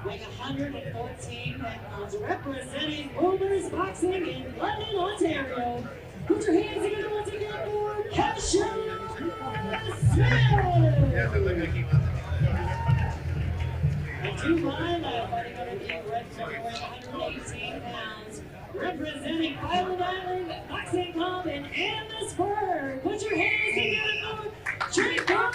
weighing 114 pounds, representing Boomers Boxing in London, Ontario. Put your hands together once again for Cassius Smith! And two line fighting under the red corner, weighing 118 pounds, representing Island Island Boxing Club in Amherstburg. Put your hands together for Jacob!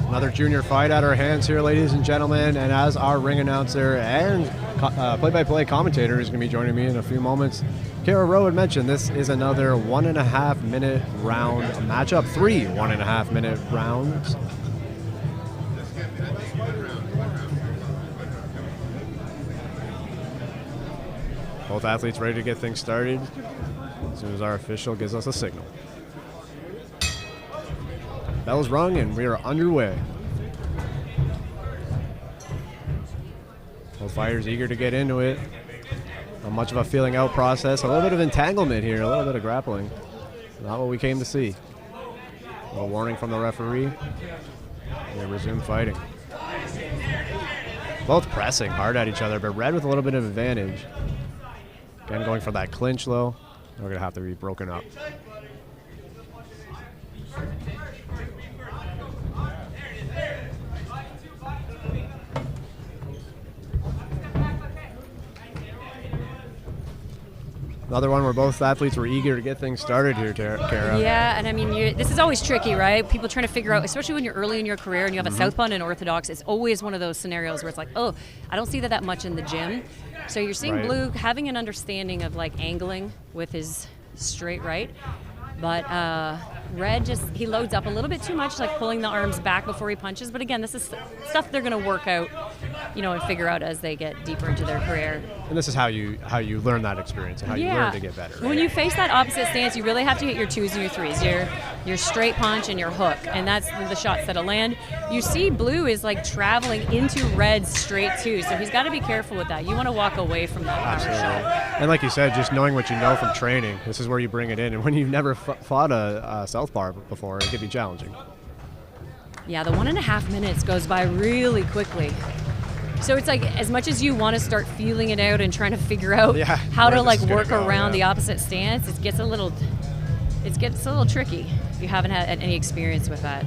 Another junior fight at our hands here, ladies and gentlemen, and as our ring announcer and play-by-play commentator is going to be joining me in a few moments, Kara Rowe had mentioned this is another 1.5 minute round matchup, 3 1.5 minute rounds. Both athletes ready to get things started as soon as our official gives us a signal. Bell's rung and we are underway. Both fighters eager to get into it. Not much of a feeling out process. A little bit of entanglement here, a little bit of grappling. Not what we came to see. A little warning from the referee. They resume fighting. Both pressing hard at each other, but Red with a little bit of advantage. Again, going for that clinch though. We're going to have to be broken up. Another one where both athletes were eager to get things started here, Kara. Yeah, and I mean, this is always tricky, right? People trying to figure out, especially when you're early in your career and you have a southpaw and an orthodox, it's always one of those scenarios where it's like, oh, I don't see that much in the gym. So you're seeing Blue having an understanding of like angling with his straight right. But Red he loads up a little bit too much, like pulling the arms back before he punches. But again, this is stuff they're going to work out, and figure out as they get deeper into their career. And this is how you learn that experience and how you learn to get better. Right? When you face that opposite stance, you really have to hit your 2s and your 3s, your straight punch and your hook, and that's the shots that'll land. You see Blue is like traveling into Red's straight 2, so he's got to be careful with that. You want to walk away from that power shot. And like you said, just knowing what you know from training, this is where you bring it in. And when you've never fought a southpaw before, it can be challenging. Yeah, the 1.5 minutes goes by really quickly. So it's like, as much as you want to start feeling it out and trying to figure out how to like work around the opposite stance, it gets a little tricky if you haven't had any experience with that.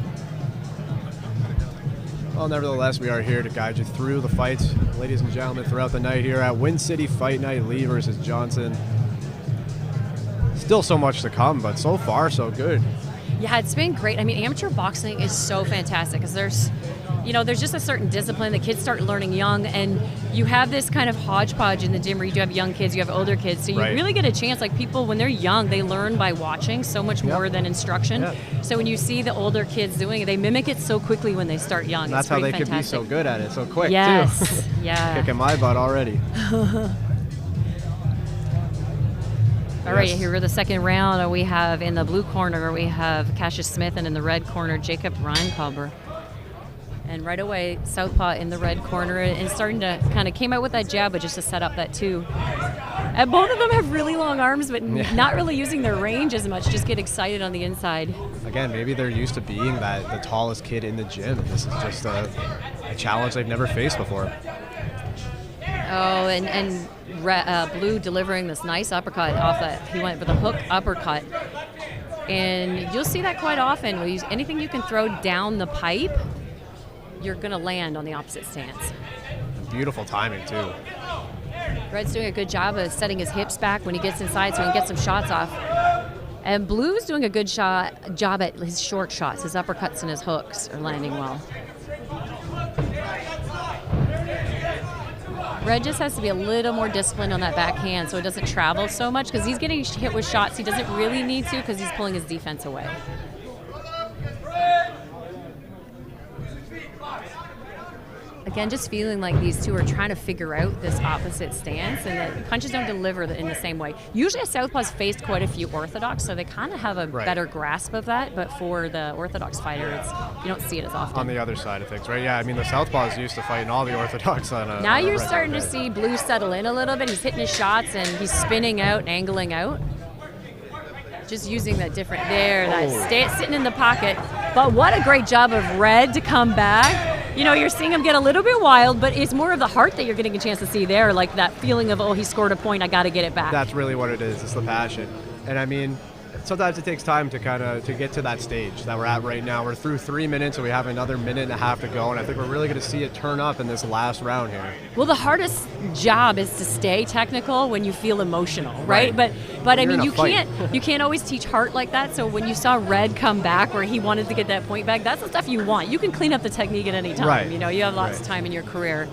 Well, nevertheless, we are here to guide you through the fights, ladies and gentlemen, throughout the night here at WinCity Fight Night, Lee versus Johnson. Still so much to come, but so far so good. Yeah, it's been great. I mean, amateur boxing is so fantastic because there's just a certain discipline. The kids start learning young, and you have this kind of hodgepodge in the gym where you do have young kids, you have older kids, so you really get a chance. Like, people, when they're young, they learn by watching so much more than instruction. Yep. So when you see the older kids doing it, they mimic it so quickly when they start young. That's how they fantastic. Could be so good at it so quick, too. Yeah. Kicking my butt already. All right, here for the second round, we have in the blue corner, we have Cassius Smith, and in the red corner, Jacob Reinkober. And right away, southpaw in the red corner, and starting to kind of came out with that jab, but just to set up that 2. And both of them have really long arms, but not really using their range as much, just get excited on the inside. Again, maybe they're used to being the tallest kid in the gym. This is just a challenge they've never faced before. Oh, and Blue delivering this nice uppercut off that. He went for the hook uppercut. And you'll see that quite often. Anything you can throw down the pipe, you're going to land on the opposite stance. Beautiful timing, too. Red's doing a good job of setting his hips back when he gets inside so he can get some shots off. And Blue's doing a good job at his short shots. His uppercuts and his hooks are landing well. Red just has to be a little more disciplined on that backhand so it doesn't travel so much, because he's getting hit with shots he doesn't really need to because he's pulling his defense away. again, just feeling like these two are trying to figure out this opposite stance, and that punches don't deliver in the same way. Usually a southpaw's faced quite a few orthodox, so they kind of have a better grasp of that, but for the orthodox fighter, you don't see it as often. On the other side of things, right? Yeah, I mean, the southpaws used to fighting all the orthodox on a... Now you're starting to see Blue settle in a little bit. He's hitting his shots, and he's spinning out and angling out. Just using that different sitting in the pocket. But what a great job of Red to come back. You know, you're seeing him get a little bit wild, but it's more of the heart that you're getting a chance to see there, like that feeling of, oh, he scored a point, I got to get it back. That's really what it is. It's the passion. And I mean, sometimes it takes time to to get to that stage that we're at right now. We're through 3 minutes, and we have another minute and a half to go, and I think we're really going to see it turn up in this last round here. Well, the hardest job is to stay technical when you feel emotional, right? But I mean, you can't always teach heart like that. So when you saw Red come back where he wanted to get that point back, that's the stuff you want. You can clean up the technique at any time. Right. You know, you have lots of time in your career.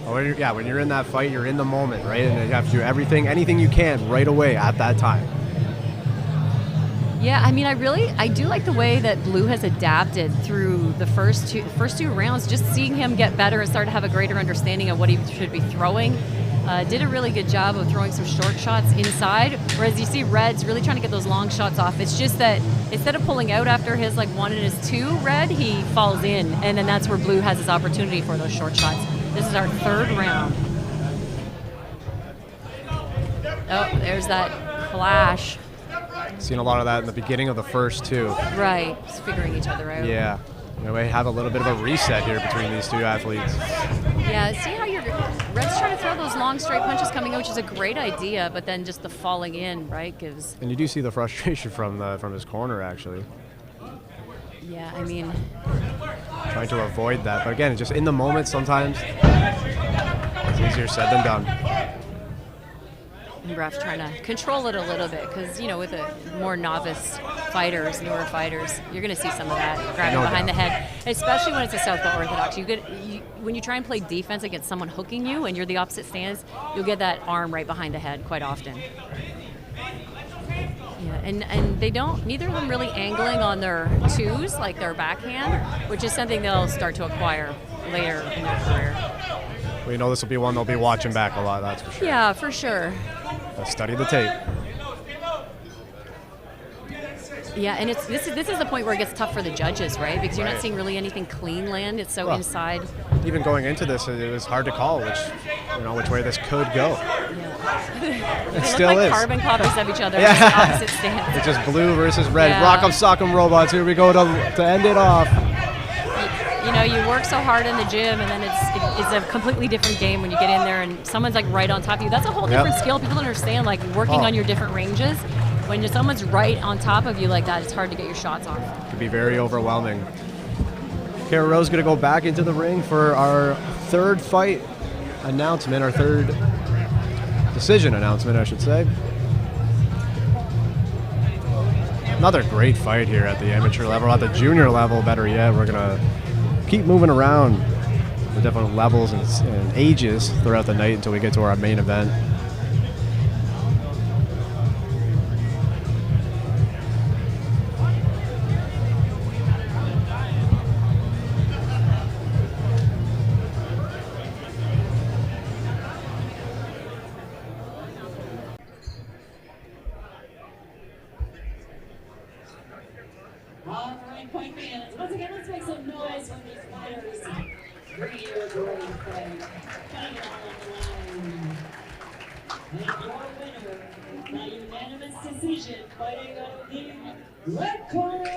When you're in that fight, you're in the moment, right? And you have to do anything you can right away at that time. Yeah, I mean, I do like the way that Blue has adapted through the first two rounds. Just seeing him get better and start to have a greater understanding of what he should be throwing. Did a really good job of throwing some short shots inside, whereas you see Red's really trying to get those long shots off. It's just that instead of pulling out after his 1 and his 2 Red, he falls in, and then that's where Blue has his opportunity for those short shots. This is our third round. Oh, there's that clash. Seen a lot of that in the beginning of the first two. Right, just figuring each other out. Yeah. We have a little bit of a reset here between these two athletes. Yeah, see how Red's trying to throw those long straight punches coming out, which is a great idea, but then just the falling in, right, gives... And you do see the frustration from his corner, actually. Yeah, I mean... Trying to avoid that, but again, just in the moment sometimes, it's easier said than done. Ref trying to control it a little bit because, you know, with the more novice fighters, newer fighters, you're going to see some of that grabbing behind the head, especially when it's a southpaw orthodox. When you try and play defense against someone hooking you and you're the opposite stance, you'll get that arm right behind the head quite often. Yeah, and neither of them really angling on their twos, like their backhand, which is something they'll start to acquire later in their career. Well, you know, this will be one they'll be watching back a lot, that's for sure. Yeah, for sure. Study the tape. Yeah, and this is the point where it gets tough for the judges, right? Because you're not seeing really anything clean land. It's so inside. Even going into this, it was hard to call which way this could go. Yeah. It still look like is. Carbon copies of each other. Yeah. Opposite stance. It's just Blue versus Red. Yeah. Rock'em Sock'em Robots. Here we go to end it off. You know, you work so hard in the gym, and then it's a completely different game when you get in there and someone's right on top of you. That's a whole different skill. People don't understand, working on your different ranges. When someone's right on top of you like that, it's hard to get your shots off. It can be very overwhelming. Kara Rowe's going to go back into the ring for our third fight announcement, our third decision announcement, I should say. Another great fight here at the amateur level, at the junior level, better yet. We're going to keep moving around the different levels and ages throughout the night until we get to our main event. All right, point fans. Once again, let's make some noise for these fighters. 3-year great fight. Coming on the line. And your winner, by unanimous decision, fighting out of the red corner,